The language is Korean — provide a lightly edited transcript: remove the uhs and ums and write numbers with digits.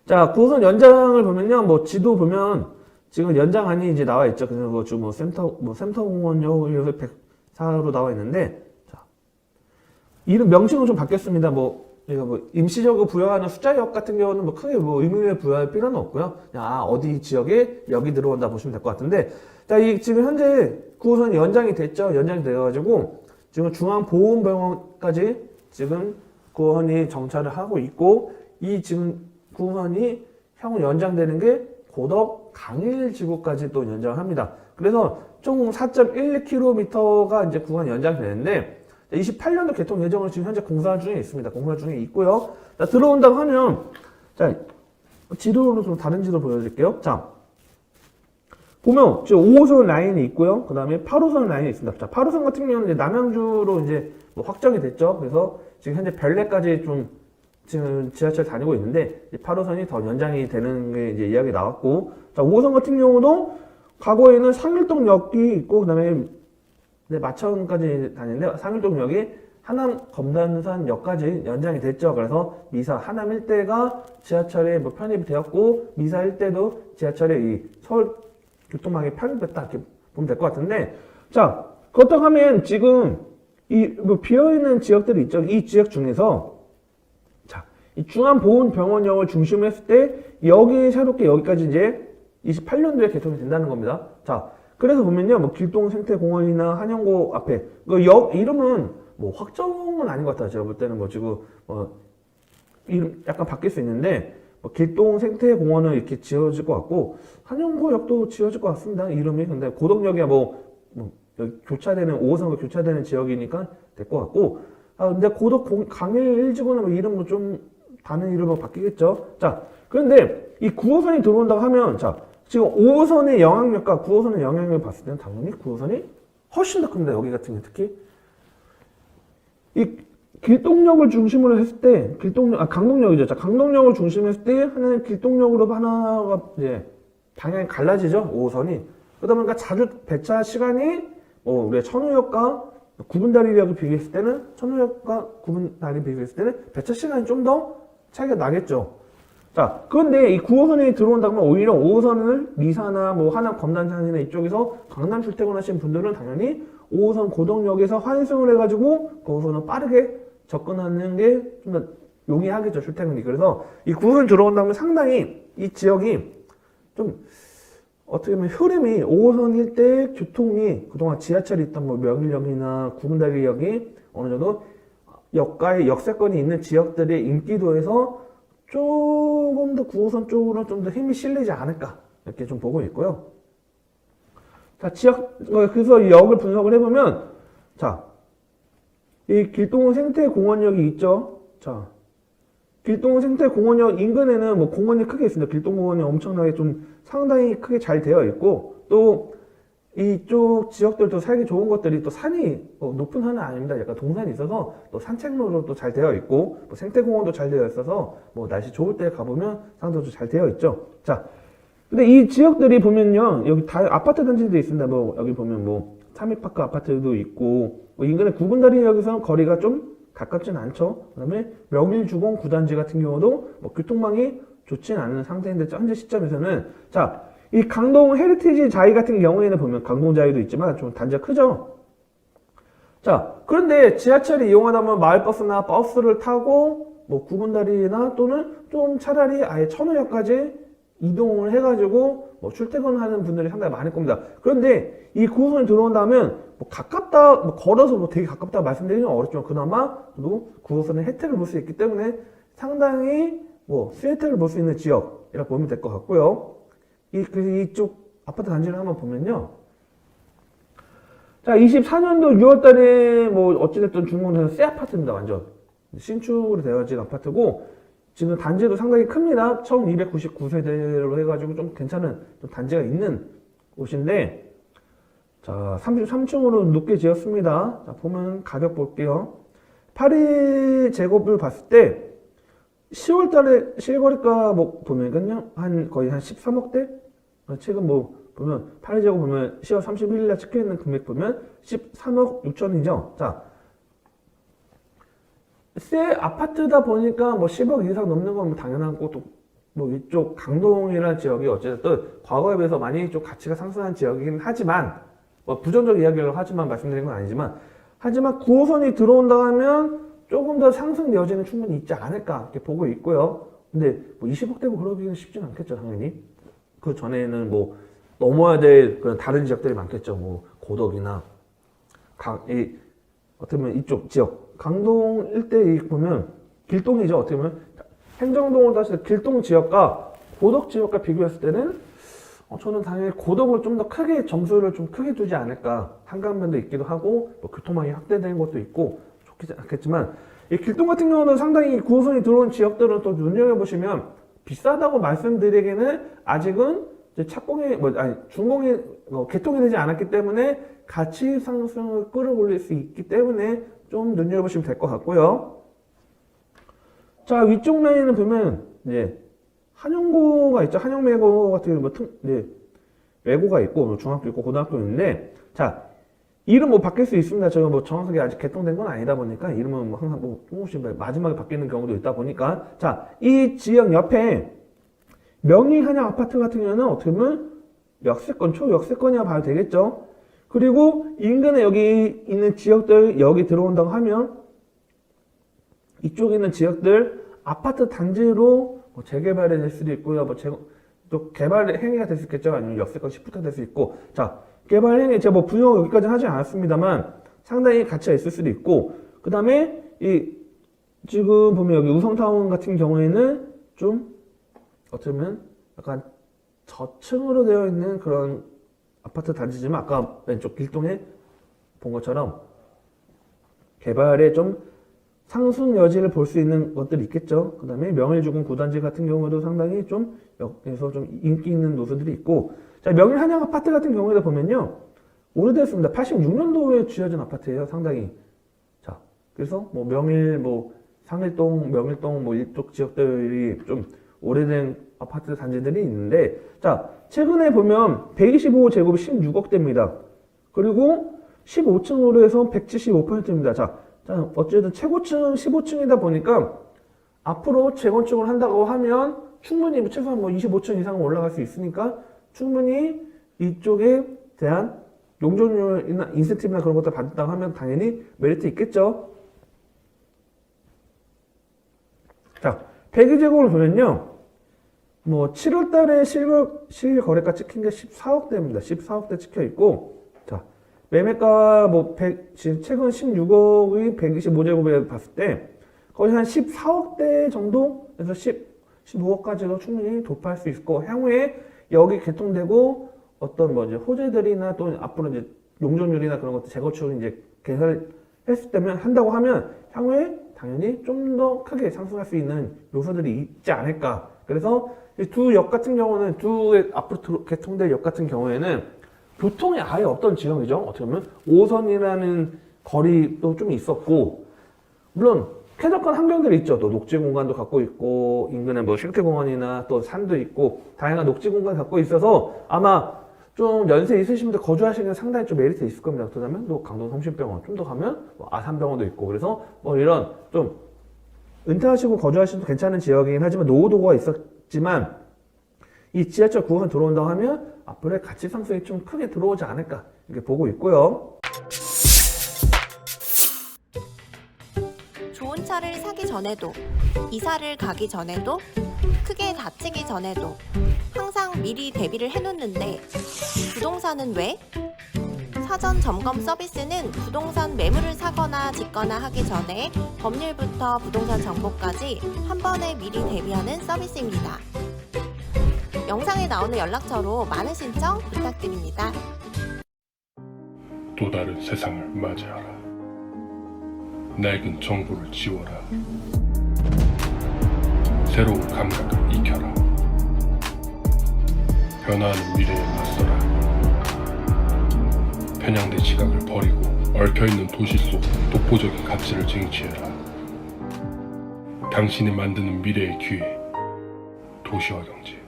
자, 9호선 연장을 보면요. 뭐 지도 보면 지금 연장안이 이제 나와 있죠. 그래서 뭐 지금 센터공원역 104로 나와 있는데, 자, 이름 명칭은 좀 바뀌었습니다. 뭐 이거 뭐 임시적으로 부여하는 숫자역 같은 경우는 뭐 크게 뭐 의미를 부여할 필요는 없고요. 그냥 어디 지역에 역이 들어온다 보시면 될 것 같은데, 자, 이 지금 현재 9호선이 연장이 됐죠. 연장이 돼가지고 지금 중앙보훈병원까지 지금 9호선이 정차를 하고 있고, 이 지금 9호선이 향후 연장되는 게 고덕 강일지구까지 또 연장을 합니다. 그래서 총 4.12km가 이제 구간 연장이 되는데, 28년도 개통 예정으로 지금 현재 공사 중에 있습니다. 공사 중에 있고요. 자, 들어온다고 하면, 자, 지도로 좀 다른 지도 보여드릴게요. 자, 보면 지금 5호선 라인이 있고요. 그 다음에 8호선 라인이 있습니다. 자, 8호선 같은 경우는 이제 남양주로 이제 뭐 확정이 됐죠. 그래서 지금 현재 별내까지 좀 지금 지하철 다니고 있는데, 8호선이 더 연장이 되는 게 이제 이야기 나왔고, 자, 5호선 같은 경우도 과거에는 상일동역이 있고, 그 다음에 마천까지 다니는데, 상일동역이 하남 검단산역까지 연장이 됐죠. 그래서 미사 하남 일대가 지하철에 뭐 편입이 되었고, 미사 일대도 지하철에 이 서울 교통망에 편입됐다, 이렇게 보면 될 것 같은데, 자, 그렇다고 하면 지금 이 뭐 비어있는 지역들이 있죠. 이 지역 중에서 이 중앙보훈병원역을 중심으로 했을 때 여기 새롭게 여기까지 이제 28년도에 개통이 된다는 겁니다. 자, 그래서 보면요, 뭐 길동생태공원이나 한영고 앞에 그 역 이름은 뭐 확정은 아닌 것 같아요. 제가 볼 때는 뭐 지금 이름 약간 바뀔 수 있는데, 뭐 길동생태공원은 이렇게 지어질 것 같고 한영고역도 지어질 것 같습니다. 이름이. 근데 고덕역이 여기 교차되는 5호선과 교차되는 지역이니까 될 것 같고, 근데 고덕 강일 1지구는 뭐 이름도 좀 다른 이름으로 바뀌겠죠. 자, 그런데 이 9호선이 들어온다고 하면, 자, 지금 5호선의 영향력과 9호선의 영향력을 봤을 때는 당연히 9호선이 훨씬 더 큽니다. 여기 같은 경우 특히. 이 길동역을 중심으로 했을 때, 강동역이죠. 자, 강동역을 중심으로 했을 때 하나는 길동역으로 하나가 이제 방향이 갈라지죠. 5호선이. 그러다 보니까 자주 배차 시간이 우리가 천호역과 구분다리역을 비교했을 때는, 천호역과 구분다리 비교했을 때는 배차 시간이 좀 더 차이가 나겠죠. 자, 그런데 이 9호선이 들어온다면 오히려 5호선을 미사나 뭐 하남 검단산이나 이쪽에서 강남 출퇴근하시는 분들은 당연히 5호선 고덕역에서 환승을 해가지고 9호선은 빠르게 접근하는 게 좀 더 용이하겠죠, 출퇴근이. 그래서 이 9호선 들어온다면 상당히 이 지역이 좀 어떻게 보면 흐름이 5호선 일대 교통이 그동안 지하철이 있던 뭐 명일역이나 구분다리역이 어느 정도 역과의 역세권이 있는 지역들의 인기도에서 조금 더 9호선 쪽으로 좀 더 힘이 실리지 않을까, 이렇게 좀 보고 있고요. 자, 그래서 역을 분석을 해보면, 자, 이 길동은 생태공원역이 있죠. 자, 길동은 생태공원역 인근에는 뭐 공원이 크게 있습니다. 길동공원이 엄청나게 좀 상당히 크게 잘 되어 있고, 또 이쪽 지역들도 살기 좋은 것들이 또 산이 높은 산은 아닙니다. 약간 동산이 있어서 또 산책로도 또 잘 되어 있고, 뭐 생태공원도 잘 되어 있어서 뭐 날씨 좋을 때 가보면 상당히 잘 되어 있죠. 자, 근데 이 지역들이 보면요, 여기 다 아파트 단지도 있습니다. 뭐 여기 보면 뭐 삼익파크 아파트도 있고, 뭐 인근에 구분다리역에서는 거리가 좀 가깝진 않죠. 그 다음에 명일주공 9단지 같은 경우도 뭐 교통망이 좋진 않은 상태인데, 현재 시점에서는, 자, 이 강동 헤리티지 자이 같은 경우에는 보면 강동 자이도 있지만 좀 단지가 크죠. 자, 그런데 지하철을 이용하다 보면 마을버스나 버스를 타고 뭐 구분다리나 또는 좀 차라리 아예 천호역까지 이동을 해가지고 뭐 출퇴근하는 분들이 상당히 많을 겁니다. 그런데 이 9호선이 들어온다면 뭐 가깝다, 뭐 걸어서 뭐 되게 가깝다고 말씀드리기는 어렵지만 그나마 또 9호선의 혜택을 볼 수 있기 때문에 상당히 뭐 수혜택을 볼 수 있는 지역이라고 보면 될 것 같고요. 이쪽 아파트 단지를 한번 보면요. 자, 24년도 6월 달에 뭐 어찌됐든 준공돼서 새 아파트입니다. 완전. 신축으로 되어진 아파트고, 지금 단지도 상당히 큽니다. 1299세대로 해가지고 좀 괜찮은 좀 단지가 있는 곳인데, 자, 33층으로 높게 지었습니다. 자, 보면 가격 볼게요. 파리 제곱을 봤을 때, 10월 달에 실거래가 뭐 보면은요, 거의 한 13억대? 최근 뭐 보면 파리제곱 보면 10월 31일 날 찍혀있는 금액 보면 13억 6천이죠. 자, 새 아파트다 보니까 뭐 10억 이상 넘는 건 뭐 당연한 것도 뭐 이쪽 강동이라는 지역이 어쨌든 과거에 비해서 많이 좀 가치가 상승한 지역이긴 하지만 뭐 부정적 이야기를 하지만 말씀드린 건 아니지만 하지만 9호선이 들어온다 하면 조금 더 상승 여지는 충분히 있지 않을까 이렇게 보고 있고요. 근데 뭐 20억대고 그러기는 쉽진 않겠죠, 당연히. 그 전에는 뭐 넘어야 될 그런 다른 지역들이 많겠죠. 뭐 고덕이나 어떻게 보면 이쪽 지역 강동 일대 보면 길동이죠. 어떻게 보면 행정동으로 따질 때 길동 지역과 고덕 지역과 비교했을 때는 저는 당연히 고덕을 좀 더 크게 점수를 좀 크게 두지 않을까. 한강변도 있기도 하고 뭐 교통망이 확대된 것도 있고 좋지 않겠지만 이 길동 같은 경우는 상당히 9호선이 들어온 지역들은 또 눈여겨보시면 비싸다고 말씀드리기에는 아직은 이제 착공이 준공이 개통이 되지 않았기 때문에 가치 상승을 끌어올릴 수 있기 때문에 좀 눈여겨보시면 될 것 같고요. 자, 위쪽 라인을 보면 이제 한영고가 있죠. 한영외고 같은 경우 외고가 있고 뭐 중학교 있고 고등학교 있는데 자, 이름 뭐 바뀔 수 있습니다. 제가 뭐 정확하게 아직 개통된 건 아니다 보니까 이름은 뭐 항상 뭐 조금씩 마지막에 바뀌는 경우도 있다 보니까 자, 이 지역 옆에 명의한양 아파트 같은 경우는 어떻게 보면 역세권, 초역세권이라 봐도 되겠죠. 그리고 인근에 여기 있는 지역들 여기 들어온다고 하면 이쪽에 있는 지역들 아파트 단지로 뭐 재개발이 될 수도 있고요. 뭐 또 개발 행위가 될 수 있겠죠. 아니면 역세권 시프트가 될 수 있고. 자, 개발 행위 제가 뭐 분양 여기까지는 하지 않았습니다만 상당히 가치가 있을 수도 있고. 그 다음에 지금 보면 여기 우성타운 같은 경우에는 좀 어떻게 보면 약간 저층으로 되어 있는 그런 아파트 단지지만 아까 왼쪽 길동에 본 것처럼 개발에 좀 상승 여지를 볼 수 있는 것들이 있겠죠. 그 다음에 명일주공 9단지 같은 경우도 상당히 좀 여기서 좀 인기 있는 노수들이 있고 자, 명일 한양 아파트 같은 경우에도 보면요 오래됐습니다. 86년도에 지어진 아파트예요. 상당히. 자, 그래서 뭐 명일 상일동, 명일동 뭐 이쪽 지역들이 좀 오래된 아파트 단지들이 있는데 자, 최근에 보면 125제곱이 16억대입니다. 그리고 15층으로 해서 175%입니다. 자, 어쨌든 최고층 15층이다 보니까 앞으로 재건축을 한다고 하면 충분히 최소한 뭐 25층 이상은 올라갈 수 있으니까 충분히 이쪽에 대한 용적률이나 인센티브나 그런 것들 받았다고 하면 당연히 메리트 있겠죠. 자, 102제곱을 보면요. 뭐 7월 달에 실거래가 찍힌 게 14억대입니다. 14억대 찍혀 있고 자, 매매가 지금 최근 16억의 125제곱에 봤을 때 거의 한 14억대 정도에서 15억까지도 충분히 돌파할 수 있고 향후에 여기 개통되고 어떤 뭐 이제 호재들이나 또 앞으로 이제 용적률이나 그런 것들 재건축을 이제 개설했을 때면 한다고 하면 향후에 당연히 좀 더 크게 상승할 수 있는 요소들이 있지 않을까. 그래서 이 두 역 같은 경우는 앞으로 개통될 역 같은 경우에는 교통이 아예 없던 지형이죠. 어떻게 보면 5호선이라는 거리도 좀 있었고 물론 쾌적한 환경들이 있죠. 또 녹지 공간도 갖고 있고 인근에 뭐 쉴트공원이나 또 산도 있고 다양한 녹지 공간 갖고 있어서 아마 좀 연세 있으신 분들 거주하시기는 상당히 좀 메리트 있을 겁니다. 그러면 또 강동 성심병원 좀 더 가면 뭐 아산병원도 있고 그래서 뭐 이런 좀 은퇴하시고 거주하시도 괜찮은 지역이긴 하지만 노후도가 있었지만 이 지하철 9호선 들어온다고 하면 앞으로의 가치 상승이 좀 크게 들어오지 않을까 이렇게 보고 있고요. 좋은 차를 사기 전에도, 이사를 가기 전에도, 크게 다치기 전에도 항상 미리 대비를 해놓는데 부동산은 왜? 사전 점검 서비스는 부동산 매물을 사거나 짓거나 하기 전에 법률부터 부동산 정보까지 한 번에 미리 대비하는 서비스입니다. 영상에 나오는 연락처로 많은 신청 부탁드립니다. 또 다른 세상을 맞이하라. 낡은 정보를 지워라. 새로운 감각을 익혀라. 변화하는 미래에 맞서라. 편향된 시각을 버리고 얽혀있는 도시 속 독보적인 가치를 쟁취해라. 당신이 만드는 미래의 기회, 도시화 경제.